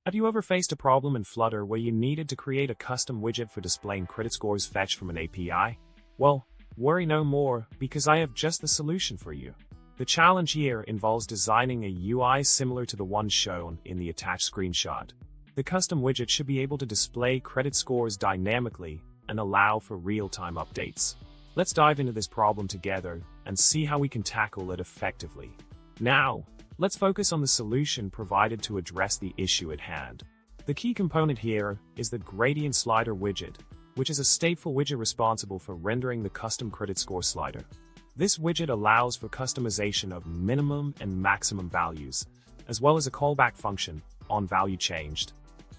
Have you ever faced a problem in Flutter where you needed to create a custom widget for displaying credit scores fetched from an API? Well, worry no more, because I have just the solution for you. The challenge here involves designing a UI similar to the one shown in the attached screenshot. The custom widget should be able to display credit scores dynamically and allow for real-time updates. Let's dive into this problem together and see how we can tackle it effectively. Now, let's focus on the solution provided to address the issue at hand. The key component here is the GradientSlider widget, which is a stateful widget responsible for rendering the custom credit score slider. This widget allows for customization of minimum and maximum values, as well as a callback function, onValueChanged,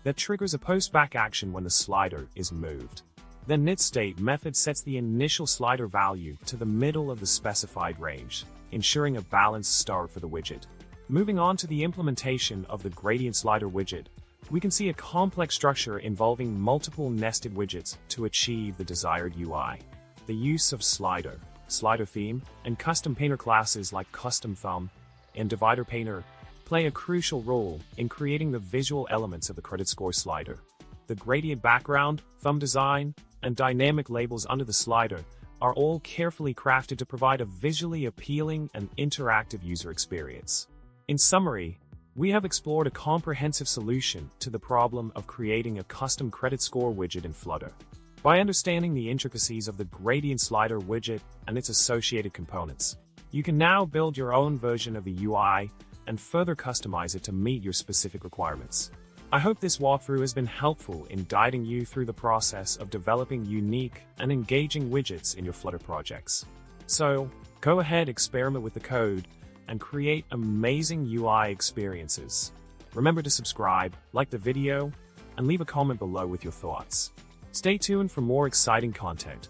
that triggers a postback action when the slider is moved. The initState method sets the initial slider value to the middle of the specified range, ensuring a balanced start for the widget. Moving on to the implementation of the GradientSlider widget, we can see a complex structure involving multiple nested widgets to achieve the desired UI. The use of slider theme, and custom painter classes like custom thumb and divider painter play a crucial role in creating the visual elements of the credit score slider. The gradient background, thumb design, and dynamic labels under the slider are all carefully crafted to provide a visually appealing and interactive user experience. In summary, we have explored a comprehensive solution to the problem of creating a custom credit score widget in Flutter. By understanding the intricacies of the GradientSlider widget and its associated components, you can now build your own version of the UI and further customize it to meet your specific requirements. I hope this walkthrough has been helpful in guiding you through the process of developing unique and engaging widgets in your Flutter projects. So, go ahead, experiment with the code, and create amazing UI experiences. Remember to subscribe, like the video, and leave a comment below with your thoughts. Stay tuned for more exciting content.